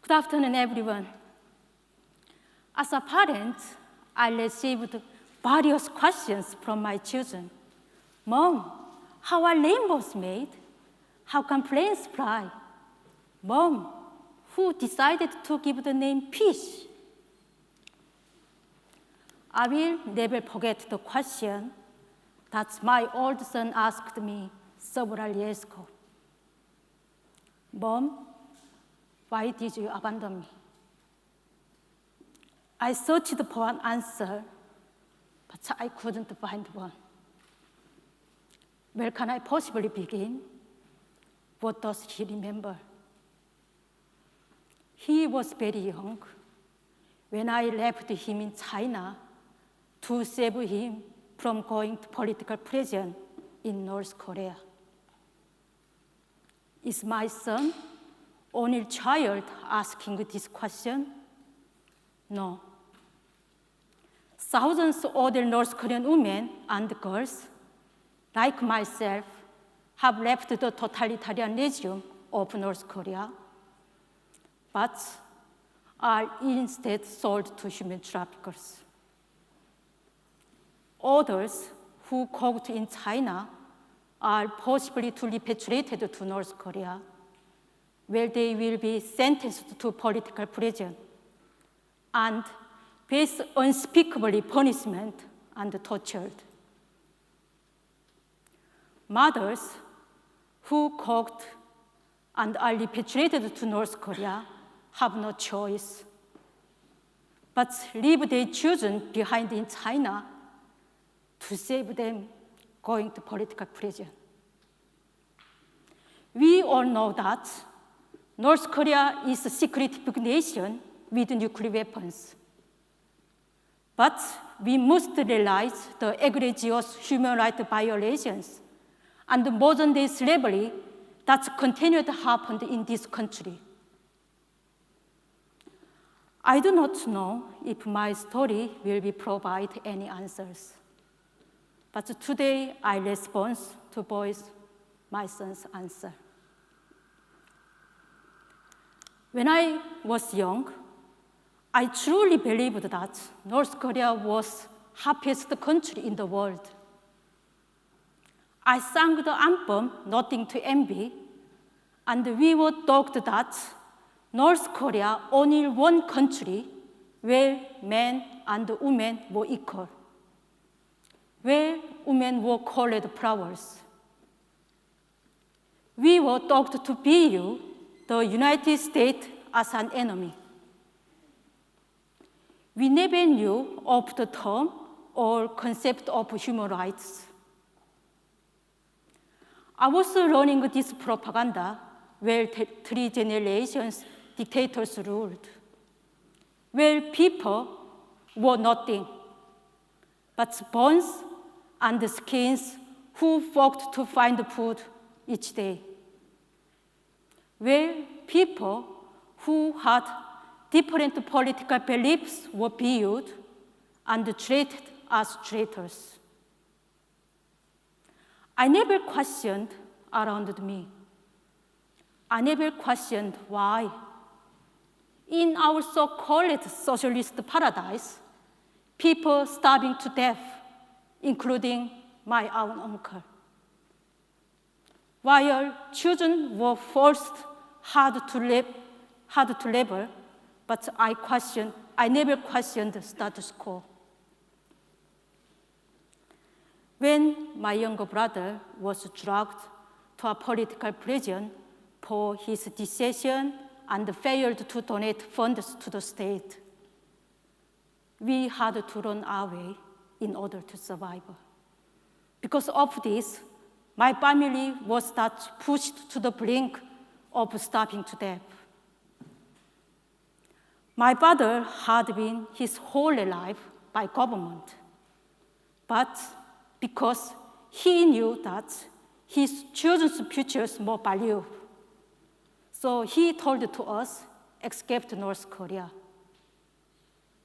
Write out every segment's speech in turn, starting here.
Good afternoon, everyone. As a parent, I received various questions from my children. Mom, how are rainbows made? How can planes fly? Mom, who decided to give the name fish? I will never forget the question that my old son asked me several years ago. Mom, why did you abandon me? I searched for an answer, but I couldn't find one. Where can I possibly begin? What does he remember? He was very young when I left him in China to save him from going to political prison in North Korea. Is my son only child asking this question? No. Thousands of other North Korean women and girls, like myself, have left the totalitarianism of North Korea, but are instead sold to human traffickers. Others who caught in China are possibly to be repatriated to North Korea, where they will be sentenced to political prison and face unspeakable punishment and tortured. Mothers who caught and are repatriated to North Korea have no choice, but leave their children behind in China to save them going to political prison. We all know that North Korea is a secret big nation with nuclear weapons. But we must realize the egregious human rights violations and the modern-day slavery that continued to happen in this country. I do not know if my story will provide any answers. But today, I respond to voice my son's answer. When I was young, I truly believed that North Korea was the happiest country in the world. I sang the anthem, Nothing to Envy, and we were taught that North Korea only one country where men and women were equal, where women were called flowers. We were taught to view the United States as an enemy. We never knew of the term or concept of human rights. I was learning this propaganda where 3 generations dictators ruled, where people were nothing but bones and skins who fought to find food each day, where people who had different political beliefs were viewed and treated as traitors. I never questioned around me. I never questioned why. In our so-called socialist paradise, people starving to death, including my own uncle. While children were forced hard to labor, but I never questioned the status quo. When my younger brother was dragged to a political prison for his decision and failed to donate funds to the state, we had to run away in order to survive. Because of this, my family was pushed to the brink of starving to death. My father had been his whole life by government, but because he knew that his children's futures more valuable, so he told to us, escape to North Korea.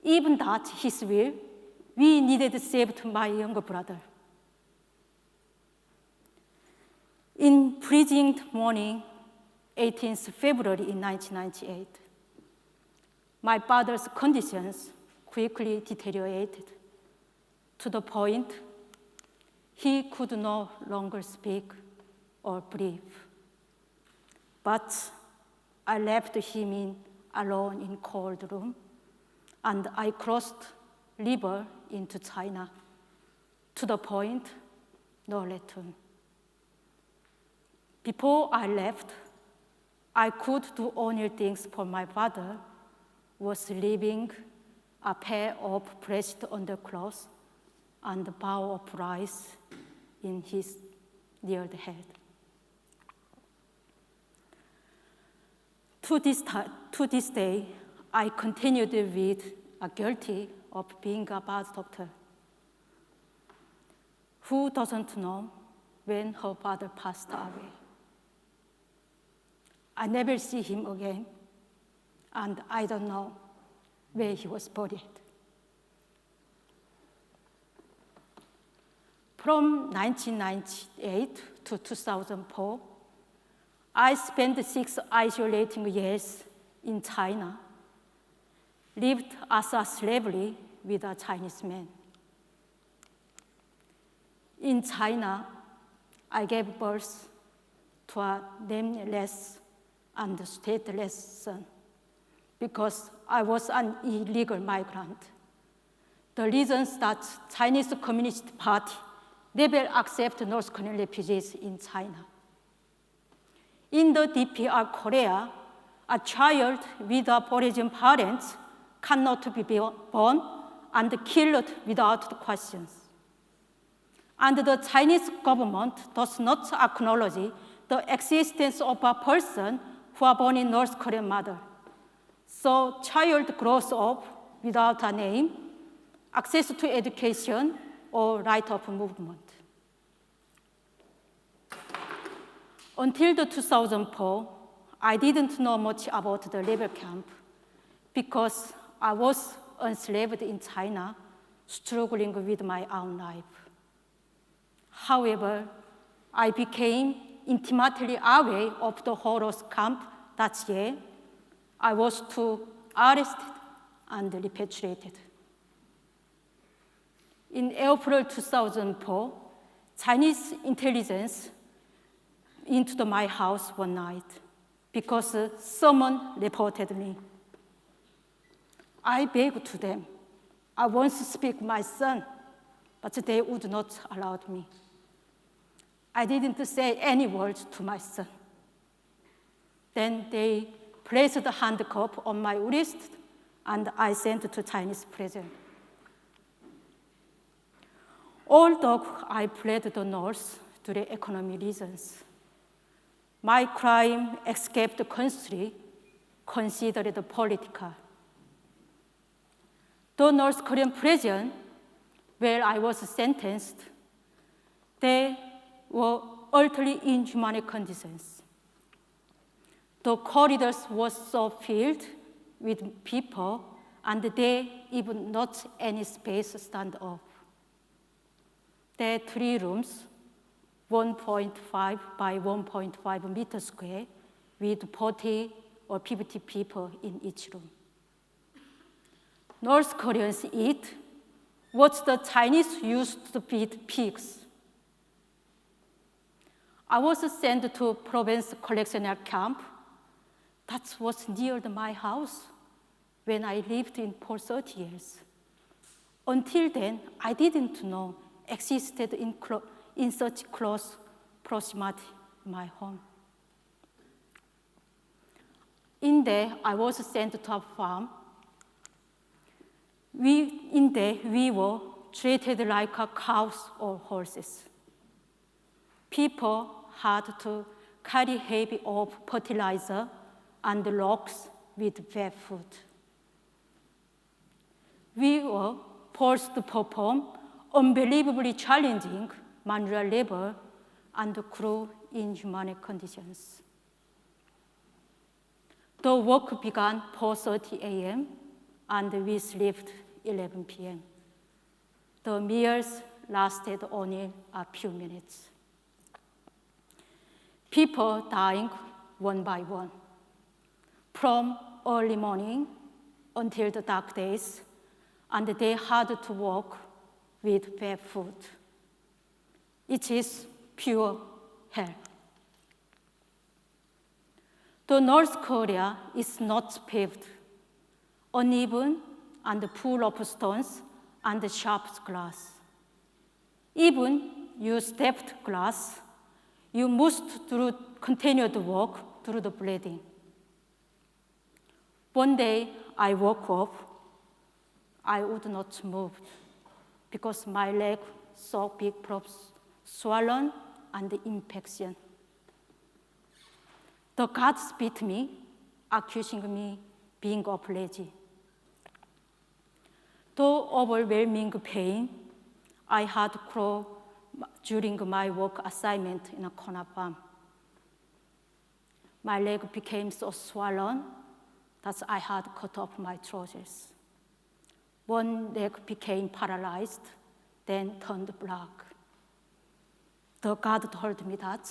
Even that his will, we needed to save my younger brother. In freezing morning, 18th February in 1998, my father's conditions quickly deteriorated to the point he could no longer speak or breathe. But I left him alone in cold room, and I crossed river into China to the point no return. Before I left, I could do only things for my father was leaving a pair of pressed underclothes and a bowl of rice in his near the head. To this day, I continued with a guilty of being a bad doctor. Who doesn't know when her father passed away? I never see him again, and I don't know where he was buried. From 1998 to 2004, I spent 6 isolating years in China, lived as a slavery with a Chinese man. In China, I gave birth to a nameless and stateless son because I was an illegal migrant. The reasons that Chinese Communist Party never accept North Korean refugees in China. In the DPR Korea, a child with Aboriginal parents cannot be born and killed without questions. And the Chinese government does not acknowledge the existence of a person who are born in North Korean mother. So child grows up without a name, access to education, or right of movement. Until the 2004, I didn't know much about the labor camp because I was enslaved in China, struggling with my own life. However, I became intimately aware of the horrors camp that year. I was too arrested and repatriated. In April 2004, Chinese intelligence into my house one night because someone reported me. I begged to them. I want to speak my son, but they would not allow me. I didn't say any words to my son. Then they placed the handcuff on my wrist, and I sent to Chinese prison. Although I fled the north due to economic reasons, my crime escaped the country considered political. The North Korean prison where I was sentenced, there were utterly inhumane conditions. The corridors were so filled with people, and there even not any space to stand up. There are 3 rooms, 1.5 by 1.5 meters square, with 40 or 50 people in each room. North Koreans eat what the Chinese used to feed pigs. I was sent to Province Correctional Camp. That was near my house when I lived in for 30 years. Until then, I didn't know existed in such close proximity my home. In there, I was sent to a farm. In there, we were treated like cows or horses. People had to carry heavy of fertilizer and rocks with barefoot. We were forced to perform unbelievably challenging manual labor and crew inhumane conditions. The work began 4:30 a.m. and we slept 11 p.m. The meals lasted only a few minutes. People dying one by one. From early morning until the dark days, and they had to walk with barefoot. It is pure hell. The North Korea is not paved, uneven and full of stones and sharp glass. Even you stepped glass, you must continue to walk through the bleeding. One day I woke up, I would not move because my leg so big, swollen and infection. The guards beat me, accusing me being of lazy. Though overwhelming pain, I had crawled during my work assignment in a corner farm. My leg became so swollen that I had cut off my trousers. One leg became paralyzed, then turned black. The guard told me that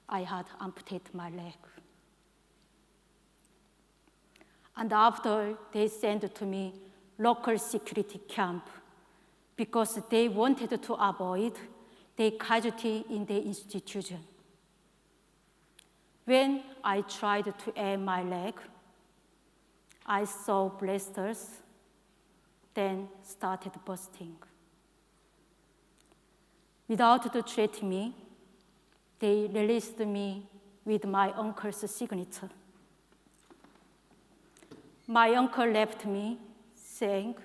I had amputated my leg. And after, they sent to me local security camp because they wanted to avoid the casualty in the institution. When I tried to aim my leg, I saw blisters, then started bursting. Without treating me, they released me with my uncle's signature. My uncle left me, saying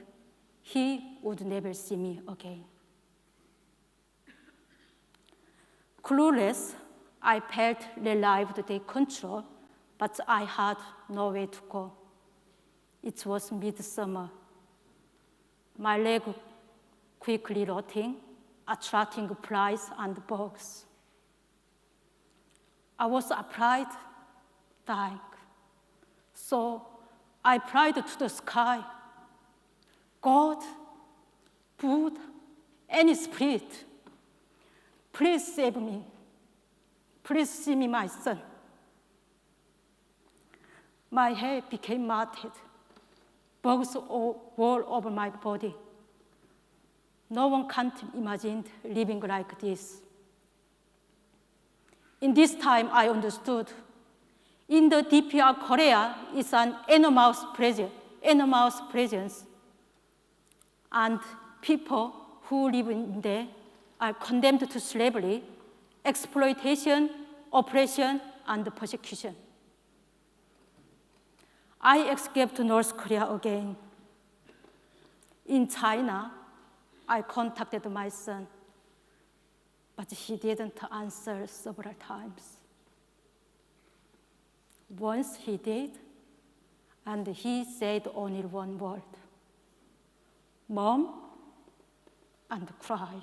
he would never see me again. Clueless, I felt relieved they control, but I had nowhere to go. It was midsummer. My leg quickly rotting, attracting flies and bugs. I was afraid, dying. So I prayed to the sky, God, Buddha, any spirit, please save me. Please see me, my son. My hair became matted, bugs all over my body. No one can't imagine living like this. In this time, I understood. In the DPR Korea is an enormous presence, and people who live in there are condemned to slavery, exploitation, oppression, and persecution. I escaped to North Korea again. In China, I contacted my son, but he didn't answer several times. Once he did, and he said only one word, Mom, and cried.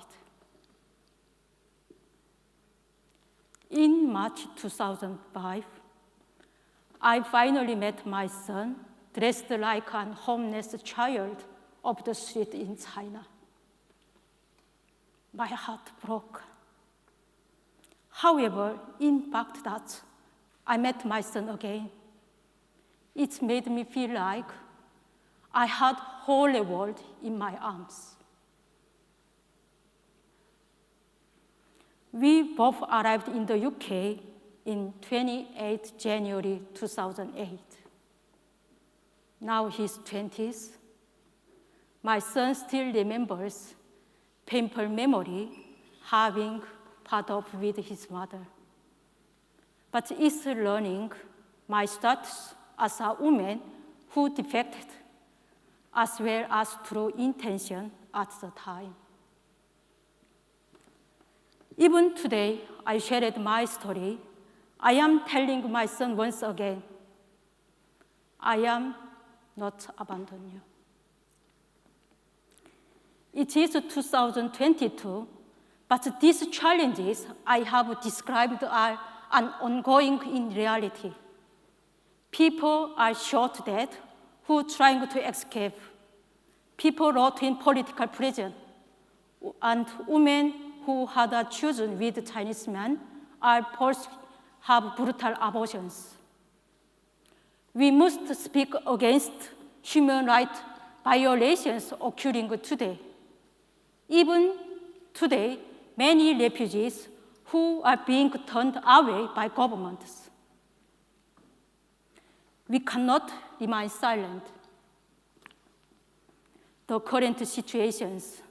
In March 2005, I finally met my son, dressed like a homeless child of the street in China. My heart broke. However, in fact that I met my son again, it made me feel like I had whole world in my arms. We both arrived in the UK in 28 January 2008. Now he's 20s. My son still remembers painful memory having part of with his mother. But it's learning my status as a woman who defected, as well as true intention at the time. Even today, I shared my story. I am telling my son once again, I am not abandoning you. It is 2022, but these challenges I have described are ongoing in reality. People are shot dead who are trying to escape. People rot in political prison, and women who had children with Chinese men are forced have brutal abortions. We must speak against human rights violations occurring today. Even today, many refugees who are being turned away by governments. We cannot remain silent. The current situations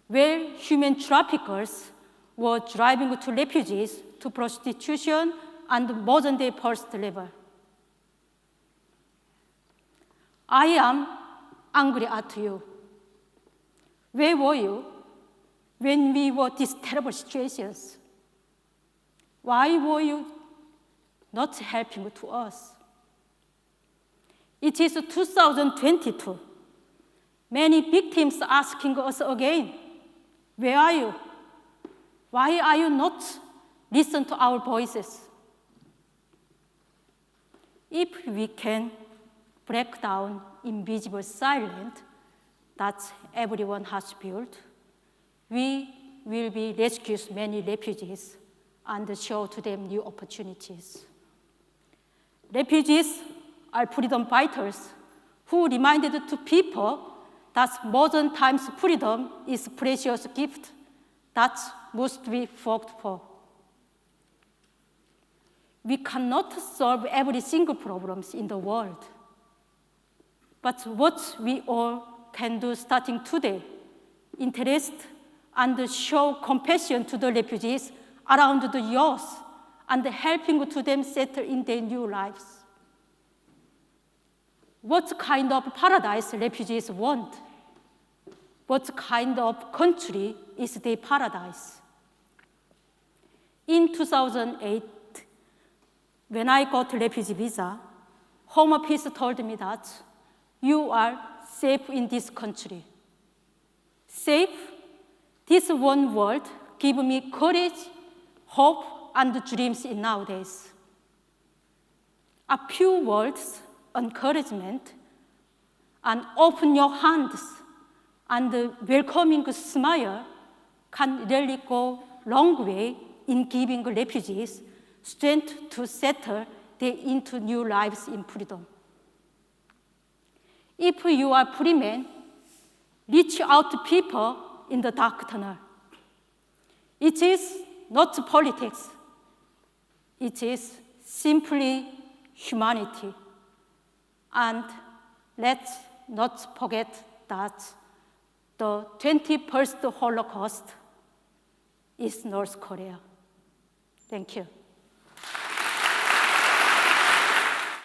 where human traffickers were driving to refugees to prostitution and modern-day forced labor. I am angry at you. Where were you when we were these terrible situations? Why were you not helping to us? It is 2022. Many victims asking us again, where are you? Why are you not listening to our voices? If we can break down invisible silence that everyone has built, we will be rescue many refugees and show to them new opportunities. Refugees are freedom fighters who reminded to people that modern times freedom is a precious gift that must be fought for. We cannot solve every single problem in the world. But what we all can do starting today, interest and show compassion to the refugees around the youth and helping to them settle in their new lives. What kind of paradise refugees want? What kind of country is their paradise? In 2008, when I got refugee visa, Home Office told me that you are safe in this country. Safe? This one word gives me courage, hope, and dreams in nowadays. A few words, encouragement, and open your hands, and a welcoming smile can really go long way in giving refugees strength to settle into new lives in freedom. If you are free man, reach out to people in the dark tunnel. It is not politics. It is simply humanity. And let's not forget that the 21st Holocaust is North Korea. Thank you.